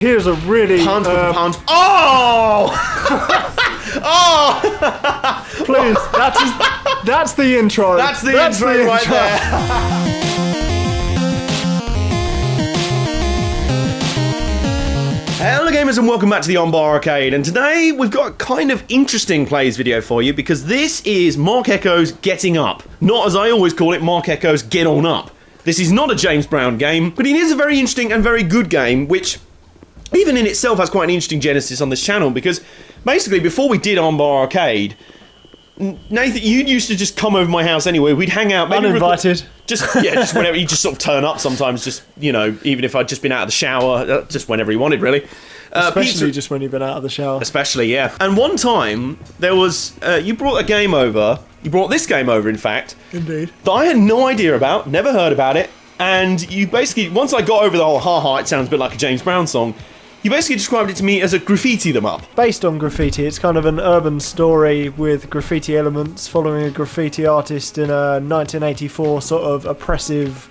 Here's a really... Puns with the puns. Oh! Oh! Please, that's the intro. That's the intro right there. Hello gamers and welcome back to the Armbar Arcade, and today we've got a kind of interesting plays video for you because this is Marc Ecko's Getting Up. Not, as I always call it, Marc Ecko's Get On Up. This is not a James Brown game, but it is a very interesting and very good game, which even in itself has quite an interesting genesis on this channel, because basically before we did Armbar Arcade, Nathan, you used to just come over my house anyway. We'd hang out. Maybe uninvited. Just whenever. You just sort of turn up sometimes, just, you know, even if I'd just been out of the shower, just whenever he wanted, really. Especially just when you've been out of the shower. Especially, yeah. And one time, there was, you brought a game over, you brought this game over, in fact. Indeed. That I had no idea about, never heard about it, and you basically, once I got over the whole ha-ha, it sounds a bit like a James Brown song, you basically described it to me as a graffiti them up. Based on graffiti, it's kind of an urban story with graffiti elements, following a graffiti artist in a 1984 sort of oppressive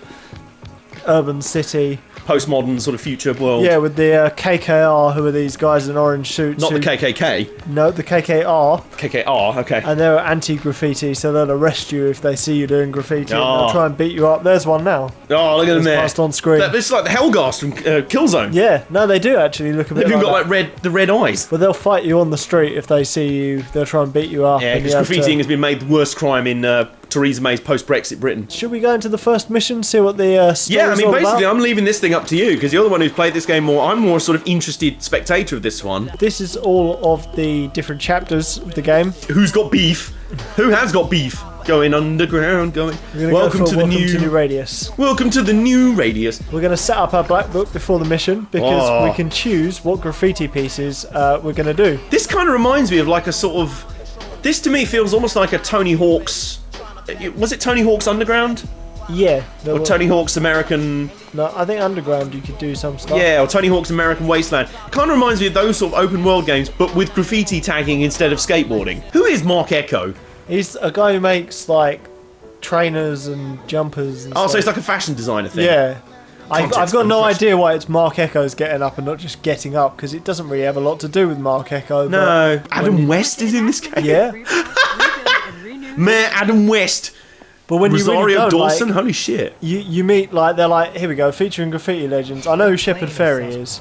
urban city. Postmodern sort of future world. Yeah, with the KKR, who are these guys in orange suits. Not the KKK. No, the KKR. KKR, okay. And they're anti-graffiti, so they'll arrest you if they see you doing graffiti. And they'll try and beat you up. There's one now. Oh, look at them there. Passed on screen. This is like the Hellghast from Killzone. Yeah, no, they do actually look a bit They've even like got the red eyes. But they'll fight you on the street if they see you. They'll try and beat you up. Yeah, because graffitiing has been made the worst crime in Theresa May's post-Brexit Britain. Should we go into the first mission, see what the story's Yeah, I mean, all basically, about? I'm leaving this thing up to you, because you're the one who's played this game more. I'm more sort of interested spectator of this one. This is all of the different chapters of the game. Who's got beef? Who has got beef? Going underground, going... Welcome to New Radius. Welcome to the new Radius. We're going to set up our black book before the mission, because we can choose what graffiti pieces we're going to do. This kind of reminds me of like a sort of... This to me feels almost like a Tony Hawk's... Was it Tony Hawk's Underground? Yeah. Or Tony Hawk's American... No, I think Underground you could do some stuff. Yeah, or Tony Hawk's American Wasteland. Kind of reminds me of those sort of open world games, but with graffiti tagging instead of skateboarding. Who is Marc Ecko? He's a guy who makes, like, trainers and jumpers and stuff. So it's like a fashion designer thing? Yeah. I've got no idea why it's Marc Ecko's Getting Up and not just Getting Up, because it doesn't really have a lot to do with Marc Ecko. No. Adam West is in this game? Yeah. Mayor Adam West. But when Rosario you really don't, Dawson? like, Holy shit. You meet, like, they're like, here we go, featuring graffiti legends. I know who Shepard Ferry is.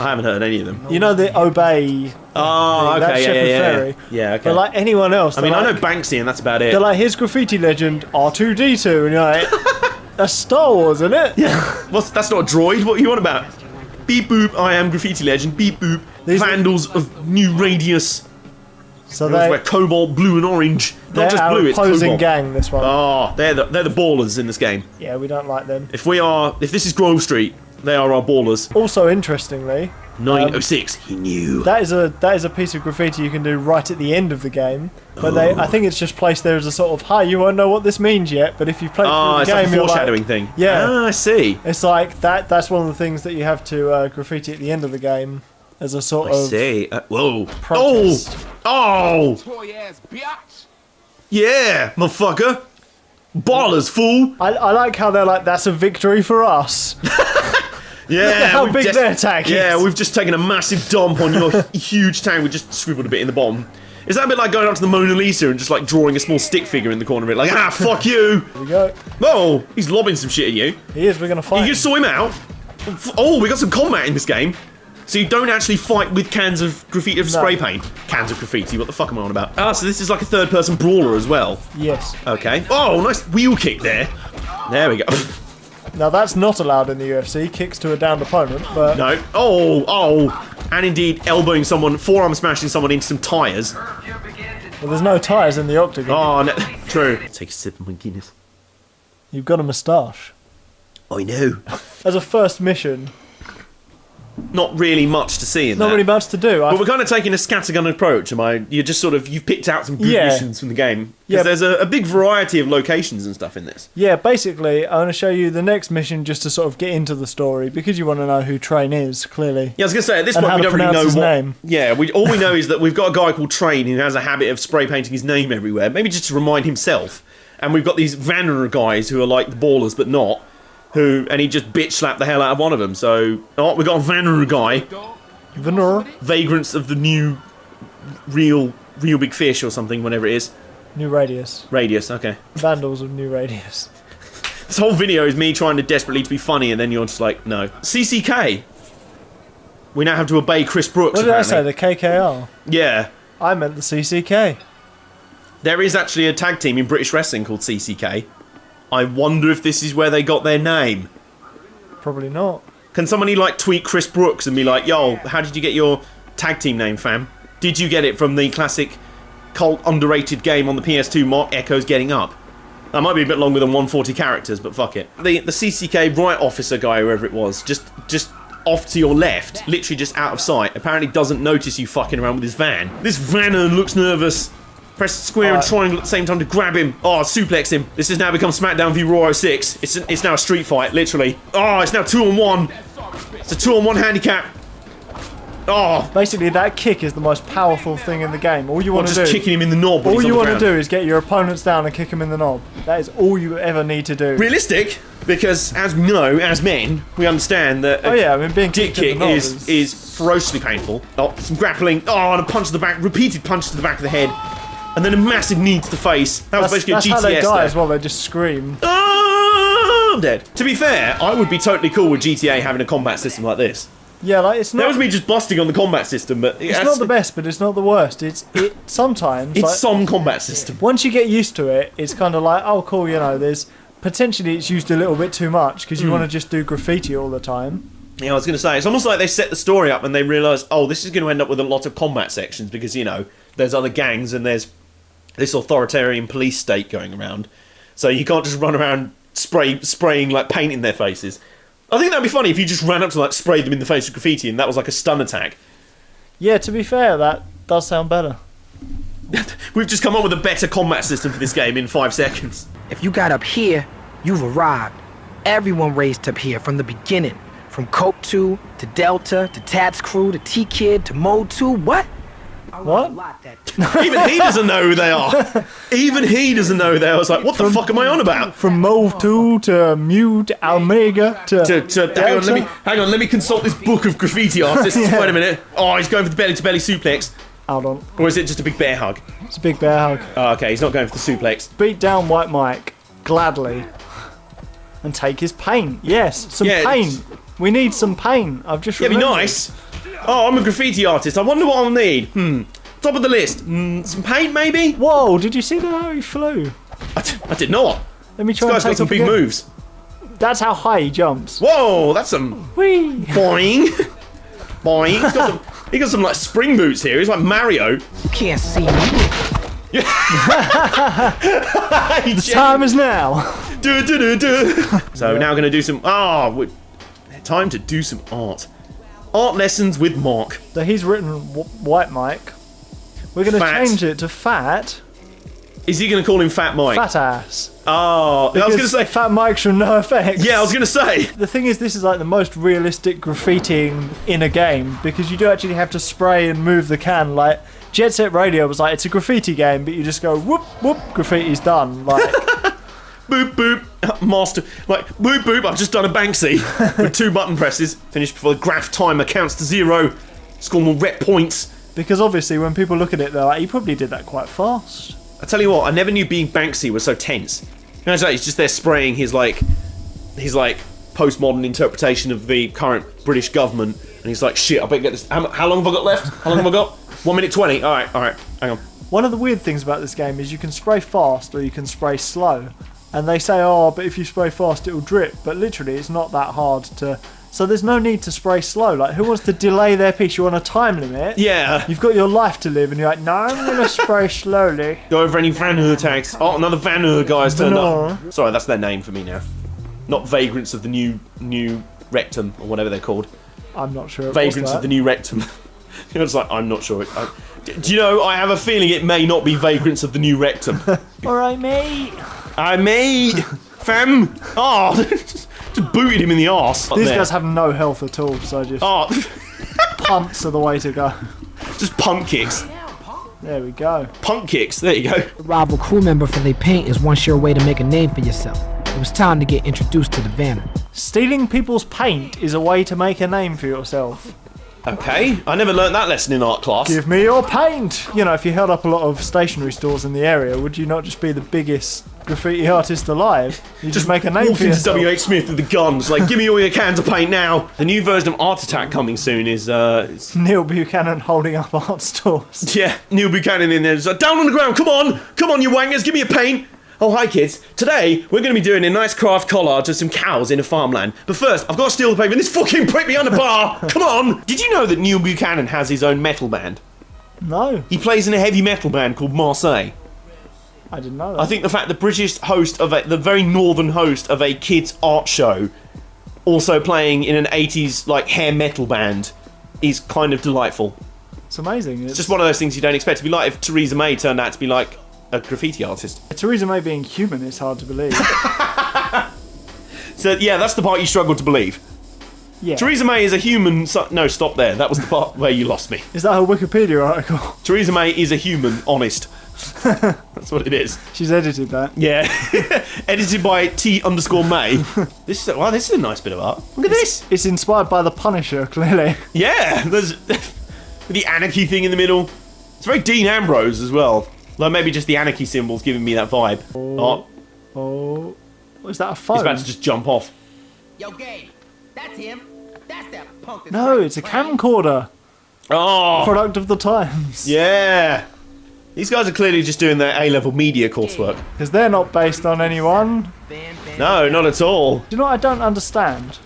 I haven't heard any of them. You know the Obey. Oh, okay, that's Shepard yeah. Ferry. Yeah, okay. But like anyone else, I mean, I know Banksy and that's about it. They're like, here's graffiti legend R2D2, and you're like, that's Star Wars, isn't it? Yeah. That's not a droid. What are you on about? Beep boop, I am graffiti legend. Beep boop. Vandals of New Radius. So they wear cobalt blue and orange. Not just blue, it's opposing cobalt. gang, this one. Oh, they're the ballers in this game. Yeah, we don't like them. If this is Grove Street, they are our ballers. Also, interestingly, 1906, he knew. That is a piece of graffiti you can do right at the end of the game. But I think it's just placed there as a sort of, hi, you won't know what this means yet, but if you play through the game, it's like a you're foreshadowing like, thing. Yeah. Ah, I see. It's like that's one of the things that you have to graffiti at the end of the game as a sort of. I see. Whoa. Protest. Oh! Yeah, motherfucker. Ballers, fool. I like how they're like, that's a victory for us. Yeah. Look at how big their tag is. Yeah, we've just taken a massive dump on your huge tag. We just scribbled a bit in the bottom. Is that a bit like going up to the Mona Lisa and just like drawing a small stick figure in the corner of it? Like, fuck you. Here we go. Oh, he's lobbing some shit at you. He is, we're going to fight. You just saw him out. Oh, we got some combat in this game. So you don't actually fight with cans of graffiti of spray paint. Cans of graffiti, what the fuck am I on about? So this is like a third-person brawler as well. Yes. Okay. Oh, nice wheel kick there. There we go. Now that's not allowed in the UFC, kicks to a downed opponent, but... No. Oh. And indeed, elbowing someone, forearm smashing someone into some tyres. Well, there's no tyres in the octagon. Oh, no. True. Take a sip of my Guinness. You've got a moustache. I know. As a first mission... Not really much to see in that. Not really much to do. But we're kind of taking a scattergun approach, you're just sort of, you've picked out some good missions from the game. Because there's a big variety of locations and stuff in this. Yeah, basically, I want to show you the next mission just to sort of get into the story, because you want to know who Train is, clearly. Yeah, I was going to say, at this point we don't really know his name. Yeah, all we know is that we've got a guy called Train who has a habit of spray painting his name everywhere, maybe just to remind himself. And we've got these Vannerer guys who are like the ballers, but not. and he just bitch slapped the hell out of one of them. So, oh, we got a Vanner guy. Vanilla. Vagrants of the new real big fish or something, whatever it is. New Radius. Radius, okay. Vandals of New Radius. This whole video is me trying to desperately to be funny, and then you're just like, no. CCK. We now have to obey Chris Brooks. What did I say? The KKR? Yeah. I meant the CCK. There is actually a tag team in British wrestling called CCK. I wonder if this is where they got their name. Probably not. Can somebody like tweet Chris Brooks and be like, yo, how did you get your tag team name, fam? Did you get it from the classic cult underrated game on the PS2, Marc Ecko's Getting Up? That might be a bit longer than 140 characters, but fuck it. The CCK right officer guy, whoever it was, just off to your left, literally just out of sight, apparently doesn't notice you fucking around with his van. This Vanner looks nervous. Press square and triangle at the same time to grab him. Oh, suplex him. This has now become SmackDown v Raw 06. It's now a street fight, literally. Oh, it's now 2-on-1. It's a 2-on-1 handicap. Oh. Basically, that kick is the most powerful thing in the game. All you want to do... just kicking him in the knob. All you want to do is get your opponents down and kick him in the knob. That is all you ever need to do. Realistic, because as we know, as men, we understand that being dick kick is ferociously painful. Oh, some grappling. Oh, and a punch to the back. Repeated punches to the back of the head. And then a massive knee to the face. That was basically a GTS. That's how they die there. as well. They just scream. Oh, I'm dead. To be fair, I would be totally cool with GTA having a combat system like this. Yeah, like it's not. That was me just busting on the combat system, but it's not the best, but it's not the worst. Sometimes it's like, some combat system. Once you get used to it, it's kind of like, oh, cool. You know, there's potentially it's used a little bit too much because you want to just do graffiti all the time. Yeah, I was going to say, it's almost like they set the story up and they realise, oh, this is going to end up with a lot of combat sections because, you know, there's other gangs and there's this authoritarian police state going around. So you can't just run around spraying like paint in their faces. I think that'd be funny if you just ran up to like spray them in the face with graffiti and that was like a stun attack. Yeah, to be fair, that does sound better. We've just come up with a better combat system for this game in 5 seconds. If you got up here, you've arrived. Everyone raised up here from the beginning. From Coke 2 to Delta to Tats Crew to T-Kid to Mode 2. What? What? Even he doesn't know who they are. Even he doesn't know who they are. I was like, what the fuck am I on about? From Move 2 to Mew to Omega to hang on, let me consult this book of graffiti artists. Yeah. Wait a minute. Oh, he's going for the belly-to-belly suplex. Hold on. Or is it just a big bear hug? It's a big bear hug. Oh, okay, he's not going for the suplex. Beat down White Mike gladly and take his paint. Yes, some paint. We need some paint. I've just remembered. Yeah, be nice. Oh, I'm a graffiti artist. I wonder what I'll need. Top of the list. Some paint, maybe? Whoa, did you see how he flew? I did not. Let me try this guy's got some big moves. That's how high he jumps. Whoa, that's some... Whee! Boing. Boing. He got some like spring boots here. He's like Mario. You can't see me. The time is now. So we're now going to do some... time to do some art. Art lessons with Mark. So he's written White Mike. We're going to change it to Fat. Is he going to call him Fat Mike? Fat Ass. Oh, I was going to say... Fat Mike's from No Effects. Yeah, I was going to say. The thing is, this is like the most realistic graffitiing in a game because you do actually have to spray and move the can. Like, Jet Set Radio was like, it's a graffiti game, but you just go, whoop, whoop, graffiti's done. Like... Boop, boop, master, like, boop, boop, I've just done a Banksy with 2 button presses, finished before the graph timer counts to 0, score more rep points. Because obviously when people look at it, they're like, he probably did that quite fast. I tell you what, I never knew being Banksy was so tense. You know, it's like, he's just there spraying his postmodern interpretation of the current British government, and he's like, shit, I better get this, how long have I got left? How long have I got? 1 minute 20, alright, hang on. One of the weird things about this game is you can spray fast or you can spray slow. And they say, oh, but if you spray fast, it'll drip. But literally, it's not that hard to... So there's no need to spray slow. Like, who wants to delay their piece? You're on a time limit. Yeah. You've got your life to live, and you're like, no, I'm going to spray slowly. Go over any Vanur tags. Oh, another Vanur guy's turned up. Sorry, that's their name for me now. Not Vagrants of the New Rectum, or whatever they're called. I'm not sure. Vagrants of the New Rectum. You know, it's like, I'm not sure. Do you know, I have a feeling it may not be Vagrants of the New Rectum. Alright, mate. Mate. Fam. Oh, just booted him in the arse. These guys have no health at all, so just... Oh. Punts are the way to go. Just pump kicks. There we go. Pump kicks, there you go. A rival crew member for their paint is one sure way to make a name for yourself. It was time to get introduced to the Vanner. Stealing people's paint is a way to make a name for yourself. Okay, I never learnt that lesson in art class. Give me your paint! You know, if you held up a lot of stationery stores in the area, would you not just be the biggest graffiti artist alive? You just make a name Walk for into yourself. W.H. Smith with the guns, like, give me all your cans of paint now. The new version of Art Attack coming soon is, Neil Buchanan holding up art stores. yeah, Neil Buchanan in there. It's like, down on the ground, come on, you wangers, give me your paint. Oh, hi kids. Today, we're going to be doing a nice craft collage of some cows in a farmland. But first, I've got to steal the paper. This fucking prick behind the bar. Come on. Did you know that Neil Buchanan has his own metal band? No, He plays in a heavy metal band called Marseille. I didn't know that. I think the fact the British host of the very northern host of a kids' art show, also playing in an 80s like hair metal band, is kind of delightful. It's amazing. It's just one of those things you don't expect to be like if Theresa May turned out to be like a graffiti artist. Theresa May being human is hard to believe. So yeah, that's the part you struggled to believe. Yeah. Theresa May is a human. No, stop there. That was the part where you lost me. Is that her Wikipedia article? Theresa May is a human, honest. That's what it is. She's edited that. Yeah. Edited by T_May. This is a nice bit of art. Look at this. It's inspired by The Punisher, clearly. Yeah. There's the anarchy thing in the middle. It's very Dean Ambrose as well. Like maybe just the anarchy symbols giving me that vibe. Oh, is that a phone? He's about to just jump off. Yo, Gabe, that's him. That's that punk. No, it's a camcorder. Oh. Product of the times. Yeah. These guys are clearly just doing their A-level media coursework. Because they're not based on anyone. No, not at all. Do you know what I don't understand?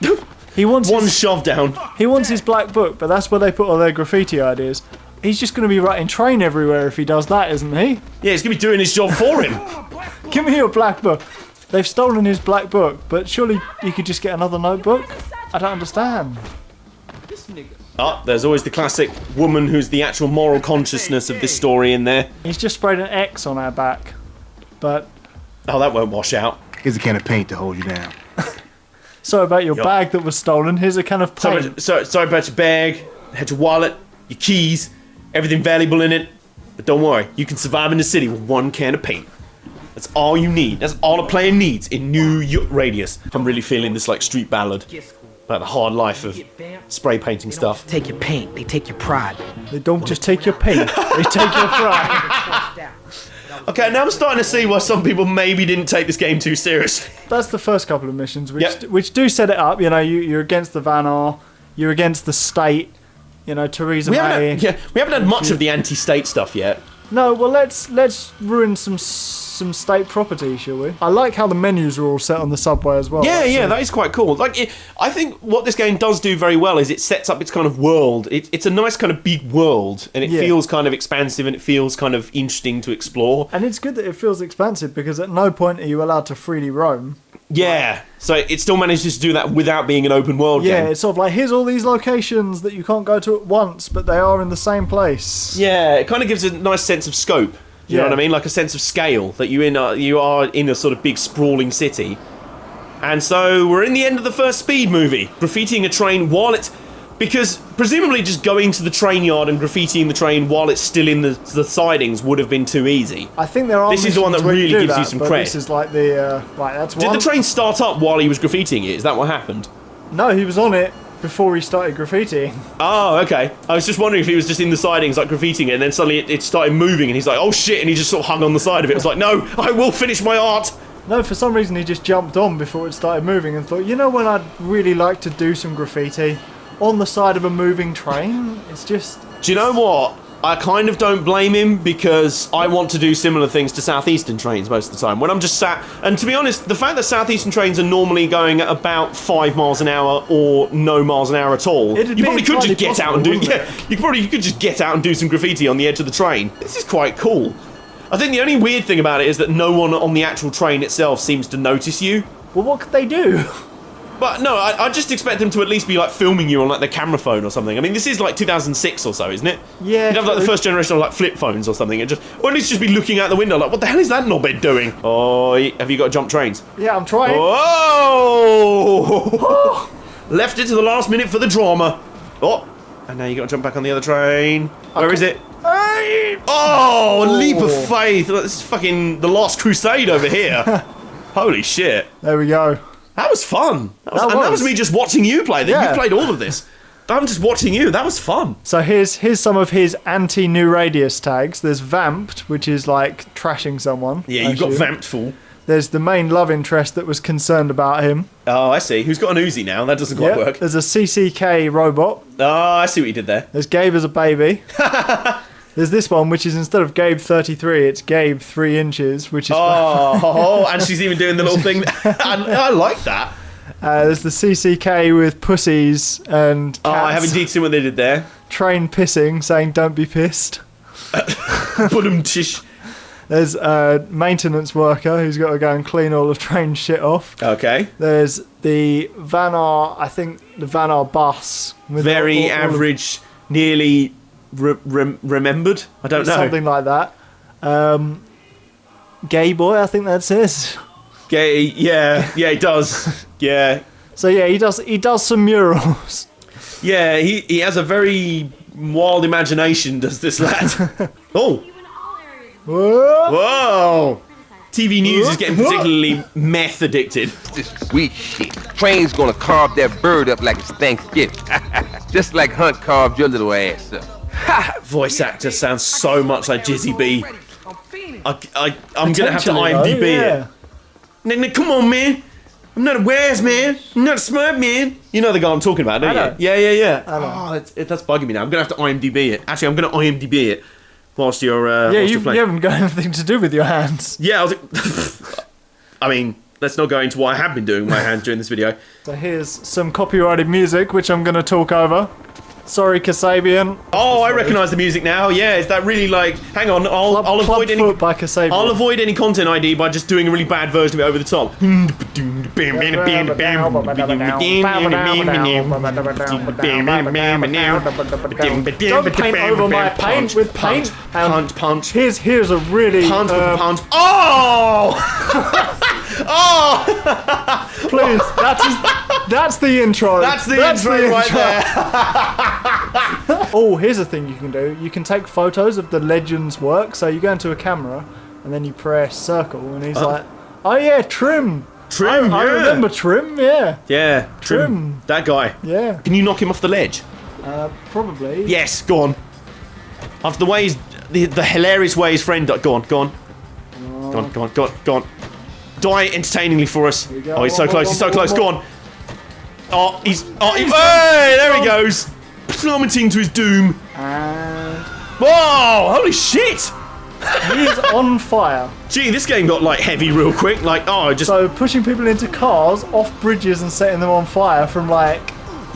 He wants One his, shove down. he wants his black book, but that's where they put all their graffiti ideas. He's just going to be writing train everywhere if he does that, isn't he? Yeah, he's going to be doing his job for him. Give me your black book. They've stolen his black book, but surely you could just get another notebook? I don't understand. Oh, there's always the classic woman who's the actual moral consciousness of this story in there. He's just sprayed an X on our back. But, Oh, that won't wash out. Here's a can of paint to hold you down. sorry about your Yup. bag that was stolen. Here's a can of paint. Sorry about your bag, had your wallet, your keys, everything valuable in it. But don't worry, you can survive in the city with one can of paint. That's all you need. That's all a player needs in New York radius. I'm really feeling this like street ballad about the hard life of spray painting stuff. Take your paint, they take your pride. They don't just take your paint, they take your pride. Okay, now I'm starting to see why some people maybe didn't take this game too seriously. That's the first couple of missions, which Yep. which do set it up. You know, you're against the Vannar, you're against the state. You know, Theresa We May. haven't had much of the anti-state stuff yet. No, well let's ruin some state property, shall we? I like how the menus are all set on the subway as well. Yeah, That's yeah, a- that is quite cool. I think what this game does do very well is it sets up its kind of world. It's a nice kind of big world, and it Yeah. feels kind of expansive, and it feels kind of interesting to explore. And it's good that it feels expansive because at no point are you allowed to freely roam. Yeah, so it still manages to do that without being an open world Yeah, game. it's sort of like here's all these locations that you can't go to at once, but they are in the same place. Yeah, it kind of gives a nice sense of scope. You know Yeah. what I mean? Like a sense of scale that you are in a sort of big sprawling city. And so we're in the end of the first Speed movie, graffitiing a train while it's... Because presumably just going to the train yard and graffitiing the train while it's still in the sidings would have been too easy. I think there are. This is the one that missions where really do gives you that, some but cred. This is like the right. That's Did one. the train start up while he was graffitiing it? Is that what happened? No, he was on it before he started graffitiing. Oh, okay. I was just wondering if he was just in the sidings, like graffitiing it, and then suddenly it started moving, and he's like, oh shit, and he just sort of hung on the side of it. It was like, no, I will finish my art. No, for some reason he just jumped on before it started moving and thought, you know, when I'd really like to do some graffiti on the side of a moving train. It's just. Do you know what? I kind of don't blame him because I want to do similar things to Southeastern trains most of the time. When I'm just sat, and to be honest, the fact that Southeastern trains are normally going at about 5 miles an hour or no miles an hour at all, It'd you be probably could just entirely get out and do. possible, Yeah, wouldn't you could just get out and do some graffiti on the edge of the train. This is quite cool. I think the only weird thing about it is that no one on the actual train itself seems to notice you. Well, what could they do? But no, I just expect them to at least be like filming you on like their camera phone or something. I mean, this is like 2006 or so, isn't it? Yeah, You'd have like the true. first generation of like flip phones or something, and or at least just be looking out the window like, what the hell is that knobhead doing? Oh, have you got to jump trains? Yeah, I'm trying. Oh! Left it to the last minute for the drama. Oh, and now you got to jump back on the other train. Where is it? Hey! Oh, a leap of faith. This is fucking the Last Crusade over here. Holy shit. There we go. That was fun. That That was was. me just watching you play. Yeah. You played all of this. I'm just watching you. That was fun. So here's some of his anti-new radius tags. There's vamped, which is like trashing someone. Yeah, I you got assume. vamped full. There's the main love interest that was concerned about him. Oh, I see. Who's got an Uzi now? That doesn't quite Yeah. work. There's a CCK robot. Oh, I see what you did there. There's Gabe as a baby. There's this one, which is instead of Gabe 33, it's Gabe 3 inches, which is. Oh, and she's even doing the little thing. I like that. There's the CCK with pussies and cats. Oh, I have indeed seen what they did there. Train pissing, saying don't be pissed. Tish. There's a maintenance worker who's got to go and clean all of Train's shit off. Okay. There's the the Vanar bus. With Very all of- average, nearly remembered. I don't know. Something like that. Gay boy, I think that says. Gay, yeah, he does. Yeah. So yeah, he does some murals. Yeah, he has a very wild imagination, does this lad. Oh, Whoa. whoa. TV news is getting particularly meth addicted. This sweet shit. Train's gonna carve that bird up like it's Thanksgiving. Just like Hunt carved your little ass up. Voice actor sounds so much like Jizzy B. I'm gonna have to Potentially, IMDb though, yeah. it. Nick, come on, man. I'm not a Waz man. I'm not a smart man. You know the guy I'm talking about, don't I you? know. Yeah. I know. Oh, that's bugging me now. I'm gonna have to IMDb it. Actually, I'm gonna IMDb it whilst you're Yeah, whilst you you're playing. haven't got anything to do with your hands. Yeah, I mean, let's not go into what I have been doing with my hand during this video. So here's some copyrighted music, which I'm going to talk over. Sorry, Kasabian. Oh, I recognise the music now. Yeah, is that really like? Hang on, I'll avoid any. Clubfoot by Kasabian. I'll avoid any content ID by just doing a really bad version of it over the top. Don't paint over my paint with paint. Punch. Here's a really Punch with the punch. Oh! Oh! please. That's the intro. That's the intro right there. Oh, here's a thing you can do. You can take photos of the legend's work. So you go into a camera and then you press circle, and he's like, "Oh yeah, Trim. Trim, I yeah. remember Trim. Yeah, Yeah, Trim. That guy. yeah. Can you knock him off the ledge? Probably. Yes, go on. After the way the hilarious way his friend died. Go on. Go on. Die entertainingly for us. we go. Oh, he's so One close. more, He's so one close. more. Go on. Oh, hey, there he goes. Plummeting to his doom. And Whoa, holy shit. he is on fire. Gee, this game got like heavy real quick. Like, oh, just So pushing people into cars, off bridges, and setting them on fire from like.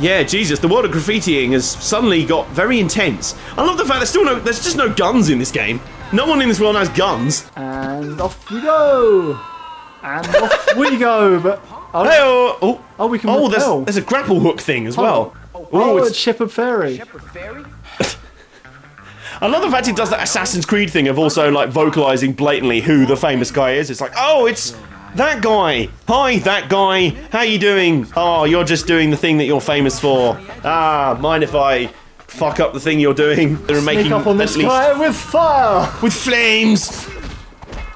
yeah, Jesus. The world of graffitiing has suddenly got very intense. I love the fact there's just no guns in this game. No one in this world has guns. And off we go. And off we go. But Hey, we can. Oh, repel. there's a grapple hook thing as well. Oh, it's it's Shepherd Ferry. I love the fact it does that Assassin's Creed thing of also like vocalizing blatantly who the famous guy is. It's like, oh, it's that guy. Hi, that guy. How you doing? Oh, you're just doing the thing that you're famous for. Ah, mind if I fuck up the thing you're doing? They're Sneak making up on at this least guy with fire. with flames.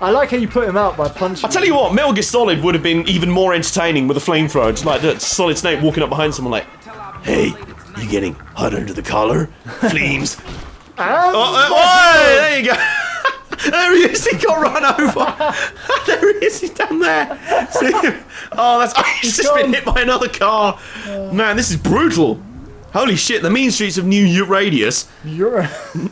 I like how you put him out by punching. I tell you what, Metal Gear Solid would have been even more entertaining with a flamethrower. Just like the Solid Snake walking up behind someone like, hey, you getting hot under the collar? Flames. Oh, there you go. There he is. He got run over. There he is. He's down there. See him? Oh, he's just been hit by another car. Man, this is brutal. Holy shit! The mean streets of New Radius. New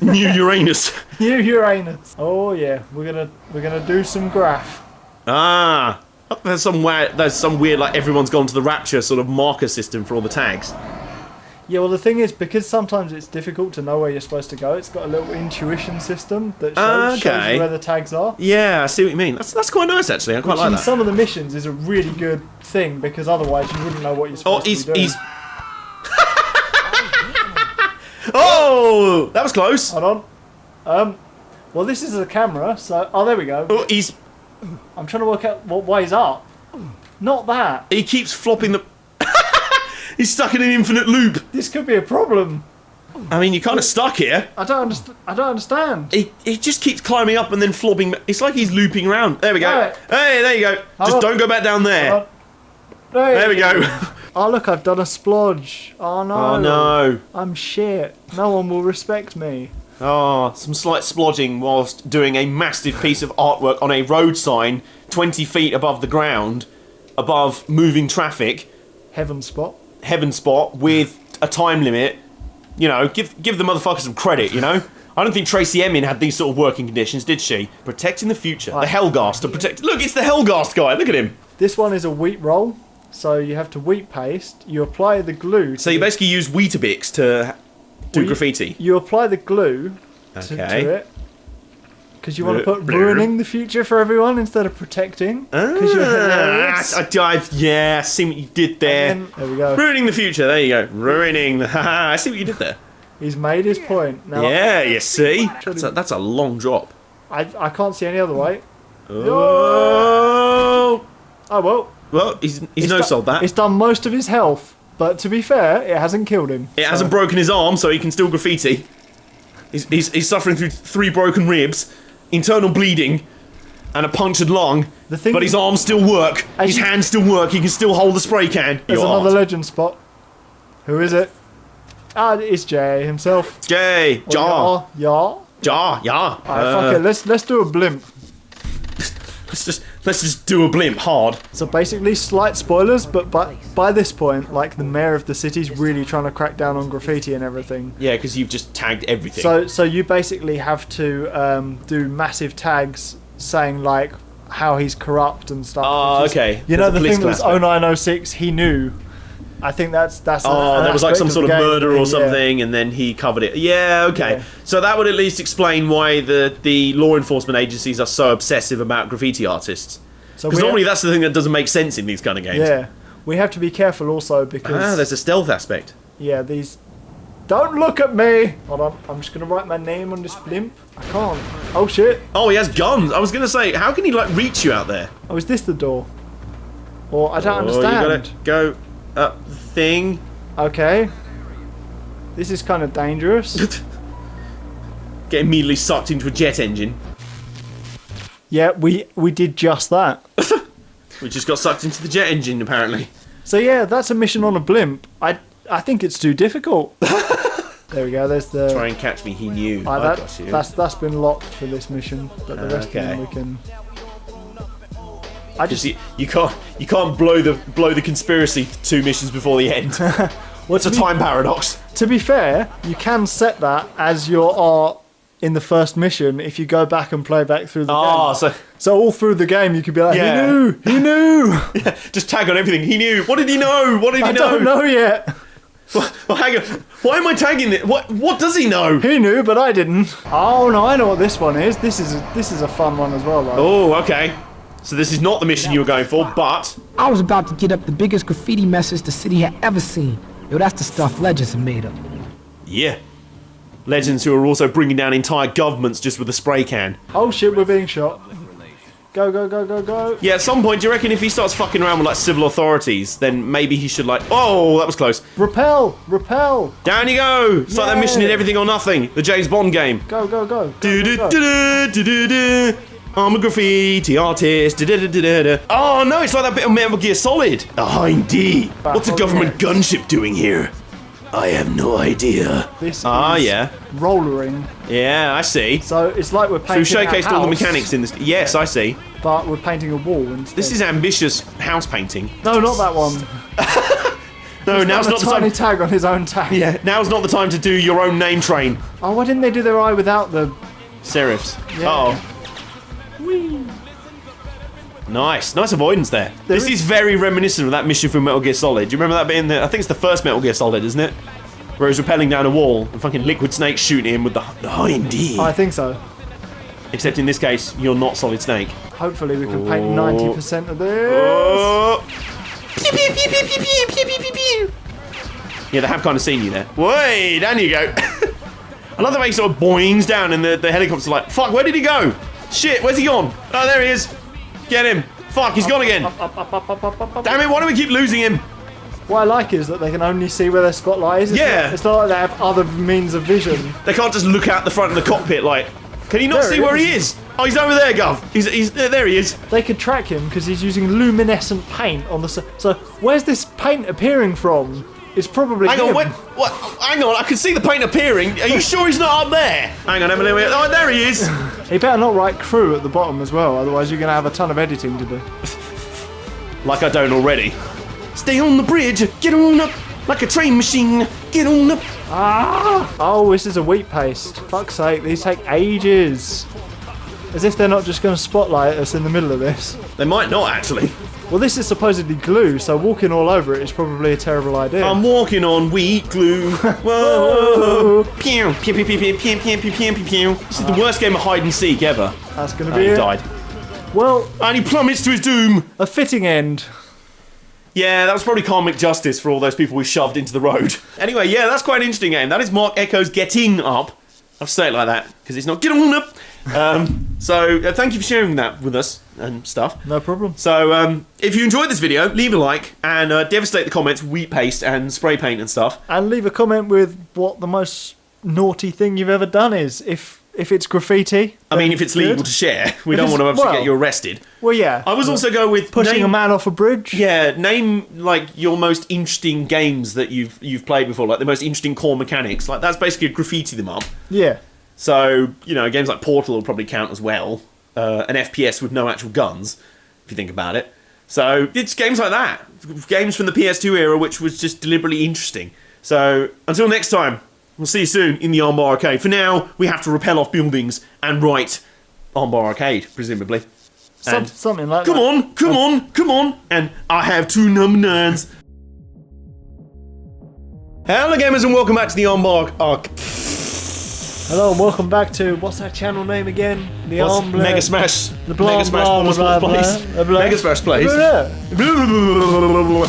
Uranus. New Uranus. Oh yeah, we're gonna do some graph. Ah, there's some weird like everyone's gone to the Rapture sort of marker system for all the tags. Yeah, well the thing is, because sometimes it's difficult to know where you're supposed to go, it's got a little intuition system that shows you where the tags are. Yeah, I see what you mean. That's quite nice actually. I quite like In that. some of the missions is a really good thing, because otherwise you wouldn't know what you're supposed to be doing. Oh, that was close. Hold on. Well this is a camera, so there we go. Oh, I'm trying to work out what way he's up. Not that. he keeps flopping the. He's stuck in an infinite loop. This could be a problem. I mean, you're kind of stuck here. I don't understand. He just keeps climbing up and then flopping. It's like he's looping around. There we go. Right. Hey, there you go. Just on. don't go back down there. Hold There we go. Oh look, I've done a splodge. Oh no. Oh no. I'm shit. No one will respect me. Oh, some slight splodging whilst doing a massive piece of artwork on a road sign 20 feet above the ground, above moving traffic. Heaven spot. Heaven spot with a time limit. You know, give the motherfucker some credit, you know? I don't think Tracy Emin had these sort of working conditions, did she? Protecting the future. The Hellgast to protect... Look, it's the Hellgast guy. Look at him. This one is a wheat roll. So you have to wheat paste. You apply the glue. So you basically use Weetabix to do graffiti. You apply the glue to it. Because you want to put ruining the future for everyone instead of protecting. Because you're hilarious. Yeah, I see what you did there. There we go. Ruining the future. There you go. Ruining the... I see what you did there. He's made his point. Now, Yeah, you see? That's a long drop. I can't see any other way. Oh! Oh well. Well, he's no-sold that. It's done most of his health, but to be fair, it hasn't killed him. It hasn't broken his arm, so he can still graffiti. He's suffering through 3 broken ribs, internal bleeding, and a punctured lung. But his arms still work. His hands still work. He can still hold the spray can. There's another legend spot. Who is it? Ah, it's Jay himself. Jay. Ja. Ja. Alright, fuck it. Let's do a blimp. Let's just do a blimp hard. So basically, slight spoilers, but by this point, like, the mayor of the city's really trying to crack down on graffiti and everything. Yeah, because you've just tagged everything. So you basically have to do massive tags saying, like, how he's corrupt and stuff. Oh, okay. You know, the thing that was 0906, he knew. I think that's. Oh, there was like some sort of murder or something, yeah. And then he covered it. Yeah, okay. Yeah. So that would at least explain why the law enforcement agencies are so obsessive about graffiti artists. Because normally that's the thing that doesn't make sense in these kind of games. Yeah, we have to be careful also because. There's a stealth aspect. Yeah, these. Don't look at me! Hold on, I'm just gonna write my name on this blimp. I can't. Oh shit! Oh, he has guns. I was gonna say, how can he like reach you out there? Oh, is this the door? Or I don't understand. You gotta go up the thing. Okay. This is kind of dangerous. Get immediately sucked into a jet engine. Yeah, we did just that. We just got sucked into the jet engine, apparently. So yeah, that's a mission on a blimp. I think it's too difficult. There we go. There's the. Try and catch me. He knew. That's been locked for this mission, but the rest of them we can. You can't blow the conspiracy 2 missions before the end. What's a time paradox? To be fair, you can set that as your art in the first mission if you go back and play back through the game. So all through the game you could be like, yeah. He knew. Yeah, just tag on everything. He knew. What did he know? What did he know? I don't know yet. Well, hang on. Why am I tagging it? What does he know? He knew, but I didn't. Oh no, I know what this one is. This is a fun one as well, though. Oh, okay. So this is not the mission you were going for, but I was about to get up the biggest graffiti message the city had ever seen. Yo, that's the stuff legends have made up. Yeah. Legends who are also bringing down entire governments just with a spray can. Oh shit, we're being shot. Go, go, go, go, go. Yeah, at some point, do you reckon if he starts fucking around with like civil authorities, then maybe he should like... Oh, that was close. Repel! Repel! Down you go! It's like that mission in Everything or Nothing, the James Bond game. Go, go, go. I'm a graffiti artist. Oh no, it's like that bit of Metal Gear Solid. A Hindy. What's a government gunship doing here? I have no idea. This is rollering. Yeah, I see. So it's like we're painting So we showcased all the mechanics in this. Yes, I see. But we're painting a wall instead. This is ambitious house painting. No, not that one. No, now's not the time. Tiny tag on his own tag. Yeah, now's not the time to do your own name train. Oh, why didn't they do their eye without the serifs? Yeah. Oh. Whee. Nice avoidance there. This is very reminiscent of that mission from Metal Gear Solid. Do you remember that bit in the... I think it's the first Metal Gear Solid, isn't it? Where he's rappelling down a wall and fucking Liquid Snake shooting him with the Hindy. I think so. Except in this case, you're not Solid Snake. Hopefully we can paint 90% of this. Oh. Pew, pew, pew, pew, pew, pew, pew, pew, pew. Yeah, they have kind of seen you there. Way, down you go. I love the way he sort of boings down and the helicopter's like, fuck, where did he go? Shit, where's he gone? Oh, there he is. Get him. Fuck, he's gone again. Damn it, why do we keep losing him? What I like is that they can only see where their spotlight is. It's not like they have other means of vision. They can't just look out the front of the cockpit like, can you not see where he is? Oh, he's over there, Gov. He's there. He is. They could track him because he's using luminescent paint on the. So where's this paint appearing from? It's probably. Hang on, what? Hang on, I can see the paint appearing. Are you sure he's not up there? Hang on, Emily. Oh, there he is. He better not write crew at the bottom as well, otherwise you're going to have a ton of editing to do. Like I don't already. Stay on the bridge. Get on up like a train machine. Get on up. Ah! Oh, this is a wheat paste. Fuck's sake, these take ages. As if they're not just going to spotlight us in the middle of this. They might not actually. Well, this is supposedly glue, so walking all over it is probably a terrible idea. I'm walking on wheat glue. Whoa! Pew, pew, pew, pew, pew, pew, pew, pew, pew, pew, pew. This is the worst game of hide and seek ever. That's going to be He it. died. Well, And he plummets to his doom. a fitting end. Yeah, that was probably karmic justice for all those people we shoved into the road. Anyway, yeah, that's quite an interesting game. That is Marc Ecko's Getting Up. I'll say it like that, because it's not Get On Up. So, thank you for sharing that with us and stuff. No problem. So, if you enjoyed this video, leave a like and devastate the comments with wheat paste and spray paint and stuff. And leave a comment with what the most naughty thing you've ever done is. If it's graffiti. I mean, if it's legal to share, we don't want to obviously get you arrested. Well, yeah. I was also go with pushing a man off a bridge. Yeah, name like your most interesting games that you've played before, like the most interesting core mechanics. Like that's basically graffiti them up. Yeah. So games like Portal will probably count as well. An FPS with no actual guns, if you think about it. So it's games like that, games from the PS2 era, which was just deliberately interesting. So until next time. We'll see you soon in the Armbar Arcade. For now, we have to rappel off buildings and write Armbar Arcade, presumably. And Something like come that. come on, and I have 2 number 9s. Hello gamers and welcome back to the Armbar Arcade. Hello and welcome back to, what's that channel name again? The Armbar. Mega Smash. The blah, Mega Smash blah, Almost blah, Plays. blah, blah. Mega Smash Plays. Blah, blah.